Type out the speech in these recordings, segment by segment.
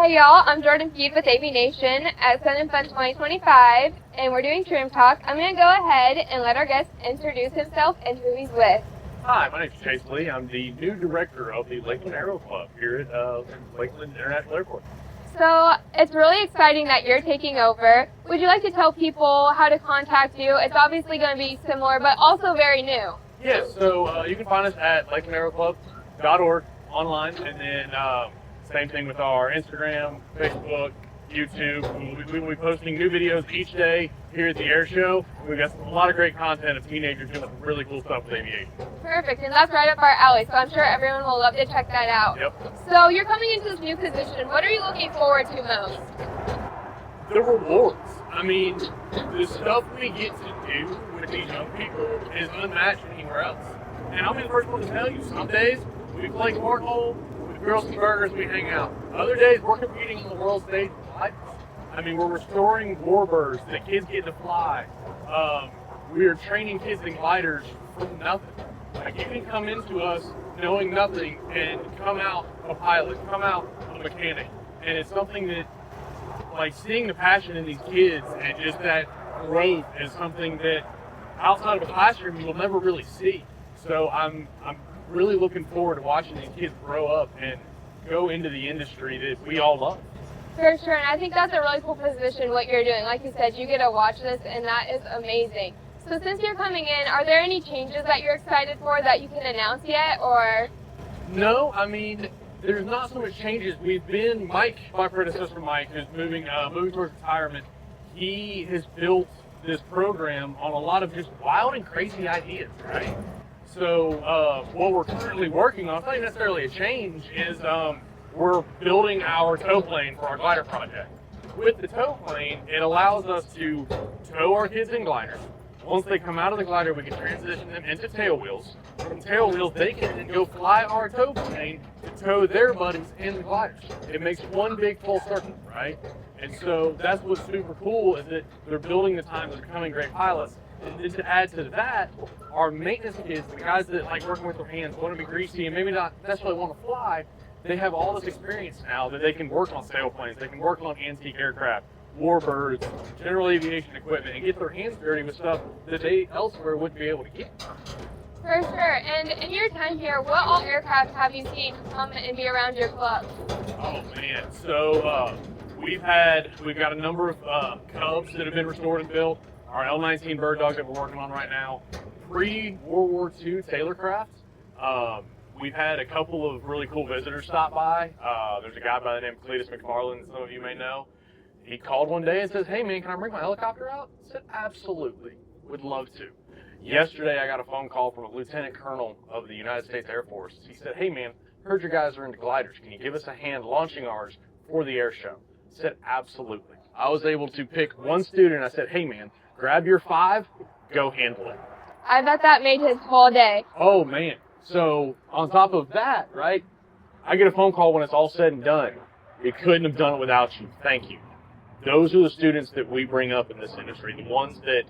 Hey y'all, I'm Jordan Feed with AviNation at SUNnFUN 2025, and we're doing TramTalk. I'm going to go ahead and let our guest introduce himself and who he's with. Hi, my name is Chase Lee. I'm the new director of the Lakeland Aero Club here at Lakeland Airport. So it's really exciting that you're taking over. Would you like to tell people how to contact you? It's obviously going to be similar, but also very new. Yes, so you can find us at lakelandaeroclub.org online, and then same thing with our Instagram, Facebook, YouTube. We will be posting new videos each day here at the air show. We've got a lot of great content of teenagers doing some really cool stuff with aviation. Perfect, and that's right up our alley, so I'm sure everyone will love to check that out. Yep. So you're coming into this new position. What are you looking forward to most? The rewards. I mean, the stuff we get to do with these young people is unmatched anywhere else. And I'll be the first one to tell you, some days we play cornhole, with girls and burgers, we hang out. Other days we're competing on the world stage with gliders. I mean, we're restoring warbirds that kids get to fly. We are training kids in gliders from nothing. Like, you can come into us knowing nothing and come out a pilot, come out a mechanic. And it's something that, like, seeing the passion in these kids and just that growth is something that outside of a classroom you'll never really see. So I'm really looking forward to watching these kids grow up and go into the industry that we all love. For sure, and I think that's a really cool position, what you're doing. Like you said, you get to watch this, and that is amazing. So since you're coming in, are there any changes that you're excited for that you can announce yet, or? No, I mean, there's not so much changes. Mike, my predecessor Mike, who's moving towards retirement, he has built this program on a lot of just wild and crazy ideas, right? So what we're currently working on, it's not necessarily a change, is we're building our tow plane for our glider project. With the tow plane, it allows us to tow our kids in gliders. Once they come out of the glider, we can transition them into tail wheels. From tail wheels, they can then go fly our tow plane to tow their buddies in the gliders. It makes one big full circle, right? And so that's what's super cool, is that they're building the time to becoming great pilots. And then to add to that, our maintenance kids, the guys that like working with their hands, want to be greasy and maybe not necessarily want to fly, they have all this experience now that they can work on sailplanes, they can work on antique aircraft, warbirds, general aviation equipment, and get their hands dirty with stuff that they elsewhere wouldn't be able to get. For sure. And in your time here, what all aircraft have you seen come and be around your club? Oh man, so we've got a number of Cubs that have been restored and built. Our L-19 Bird Dog that we're working on right now, pre-World War II Taylorcraft. We've had a couple of really cool visitors stop by. There's a guy by the name of Cletus McFarland that some of you may know. He called one day and says, "Hey man, can I bring my helicopter out?" I said, "Absolutely, would love to." Yesterday I got a phone call from a lieutenant colonel of the United States Air Force. He said, "Hey man, heard your guys are into gliders. Can you give us a hand launching ours for the air show?" I said, "Absolutely." I was able to pick one student. I said, "Hey man, grab your 5, go handle it." I bet that made his whole day. Oh man. So on top of that, right, I get a phone call when it's all said and done. We couldn't have done it without you. Thank you. Those are the students that we bring up in this industry, the ones that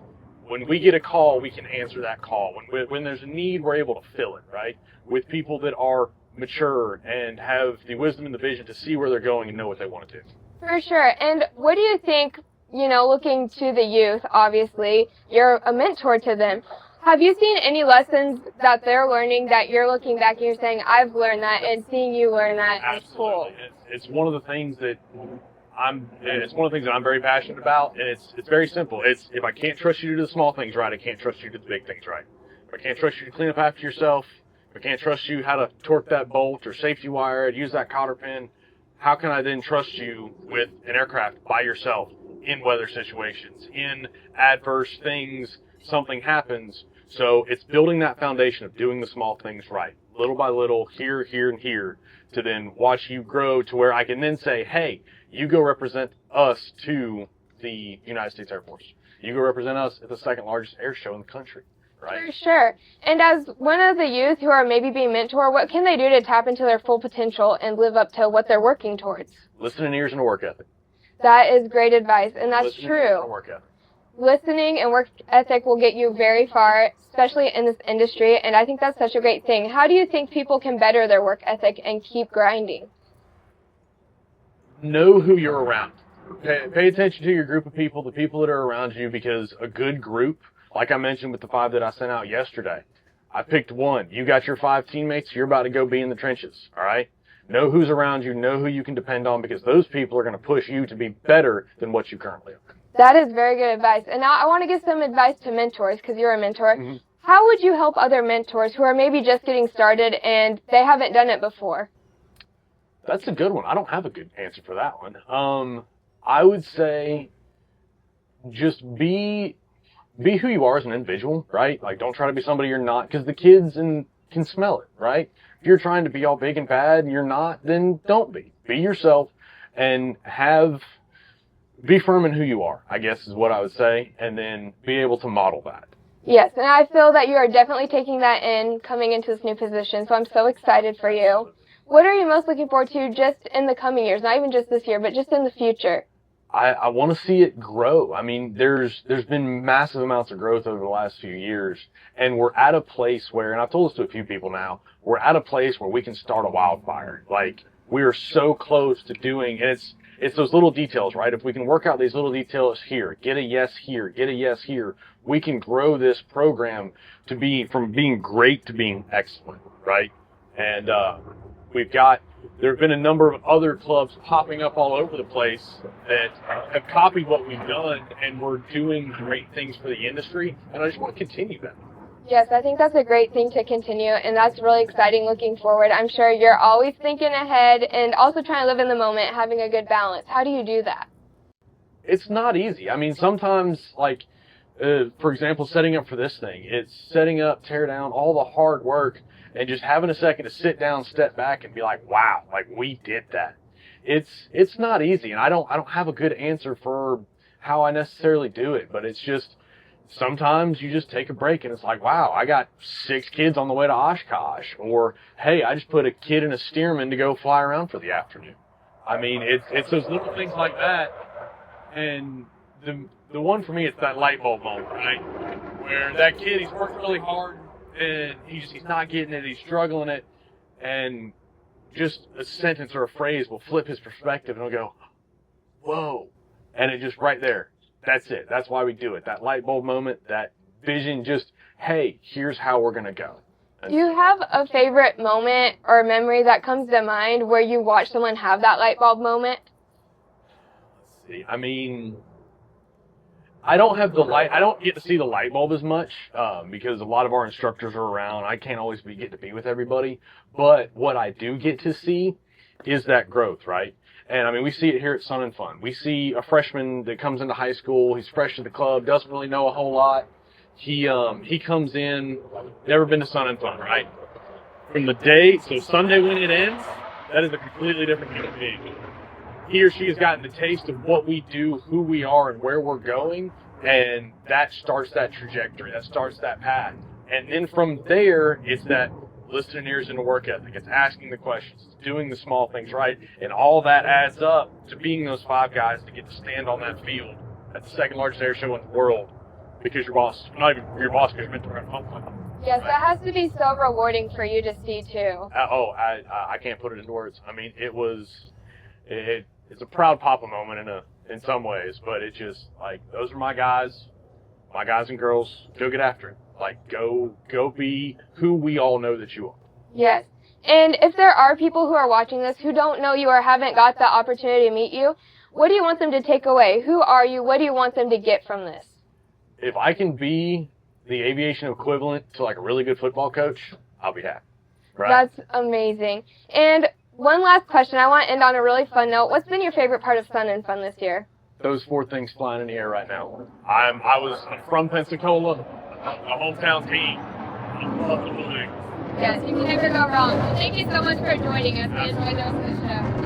when we get a call, we can answer that call. When there's a need, we're able to fill it, right, with people that are mature and have the wisdom and the vision to see where they're going and know what they want to do. For sure. And what do you think, looking to the youth, obviously, you're a mentor to them. Have you seen any lessons that they're learning that you're looking back and you're saying, I've learned that, and seeing you learn that is cool? It's one of the things that I'm very passionate about, and it's very simple. It's, if I can't trust you to do the small things right, I can't trust you to do the big things right. If I can't trust you to clean up after yourself, if I can't trust you how to torque that bolt or safety wire, use that cotter pin, how can I then trust you with an aircraft by yourself in weather situations, in adverse things, something happens? So it's building that foundation of doing the small things right, little by little, here, and here, to then watch you grow to where I can then say, hey, you go represent us to the United States Air Force. You go represent us at the second largest air show in the country, right? For sure. And as one of the youth who are maybe being mentored, what can they do to tap into their full potential and live up to what they're working towards? Listening ears and a work ethic. That is great advice, and that's true. Listening and work ethic will get you very far, especially in this industry, and I think that's such a great thing. How do you think people can better their work ethic and keep grinding? know who you're around. Pay attention to your group of people, the people that are around you, because a good group, like I mentioned with the 5 that I sent out yesterday, I picked one. You got your 5 teammates, you're about to go be in the trenches, all right? Know who's around you, know who you can depend on, because those people are going to push you to be better than what you currently are. That is very good advice. And now I want to give some advice to mentors, because you're a mentor. Mm-hmm. How would you help other mentors who are maybe just getting started and they haven't done it before? That's a good one. I don't have a good answer for that one. I would say just be who you are as an individual, right? Like, don't try to be somebody you're not, because the kids can smell it, right? If you're trying to be all big and bad and you're not, then don't be. Be yourself and be firm in who you are, I guess is what I would say, and then be able to model that. Yes, and I feel that you are definitely taking that in coming into this new position, so I'm so excited for you. What are you most looking forward to just in the coming years, not even just this year, but just in the future? I want to see it grow. I mean, there's been massive amounts of growth over the last few years, and we're at a place where, and I've told this to a few people now, we're at a place where we can start a wildfire. Like, we are so close to doing, and it's those little details, right? If we can work out these little details here, get a yes here, get a yes here, we can grow this program to from being great to being excellent, right? And there have been a number of other clubs popping up all over the place that have copied what we've done, and we're doing great things for the industry, and I just want to continue that. Yes, I think that's a great thing to continue, and that's really exciting looking forward. I'm sure you're always thinking ahead and also trying to live in the moment, having a good balance. How do you do that? It's not easy. I mean, sometimes, like, for example, setting up for this thing, it's setting up, tear down, all the hard work, and just having a second to sit down, step back, and be like, wow, like, we did that. It's not easy, and I don't have a good answer for how I necessarily do it, but it's just, sometimes you just take a break and it's like, wow, I got 6 kids on the way to Oshkosh, or, hey, I just put a kid in a Stearman to go fly around for the afternoon. I mean, it's those little things like that, and the one for me, it's that light bulb moment, right? Where that kid, he's worked really hard, and he's not getting it, he's struggling it, and just a sentence or a phrase will flip his perspective, and he'll go, whoa, and it just right there. That's it. That's why we do it. That light bulb moment, that vision, just, hey, here's how we're going to go. Do you have a favorite moment or memory that comes to mind where you watch someone have that light bulb moment? Let's see. I mean, I don't get to see the light bulb as much because a lot of our instructors are around. I can't always get to be with everybody. But what I do get to see is that growth, right? And I mean, we see it here at SUNnFUN. We see a freshman that comes into high school. He's fresh to the club, doesn't really know a whole lot. He comes in, never been to SUNnFUN, right? From the day, so Sunday when it ends, that is a completely different human being. He or she has gotten the taste of what we do, who we are, and where we're going, and that starts that trajectory. That starts that path. And then from there, it's that listening ears into work ethic. It's asking the questions. It's doing the small things right. And all that adds up to being those 5 guys to get to stand on that field at the second largest air show in the world because your boss, not even your boss, because you're meant to run home. Yes, that has to be so rewarding for you to see too. I can't put it into words. I mean, it's a proud papa moment in some ways, but it's just like, those are my guys and girls. Go get after it. Like, go be who we all know that you are. Yes. And if there are people who are watching this who don't know you or haven't got the opportunity to meet you, what do you want them to take away? Who are you? What do you want them to get from this? If I can be the aviation equivalent to like a really good football coach, I'll be happy. Right? That's amazing. And one last question. I want to end on a really fun note. What's been your favorite part of SUNnFUN this year? Those 4 things flying in the air right now. I'm from Pensacola, a hometown team. I love the Blue Wings. Yes, you can never go wrong. Thank you so much for joining us. We enjoyed the show.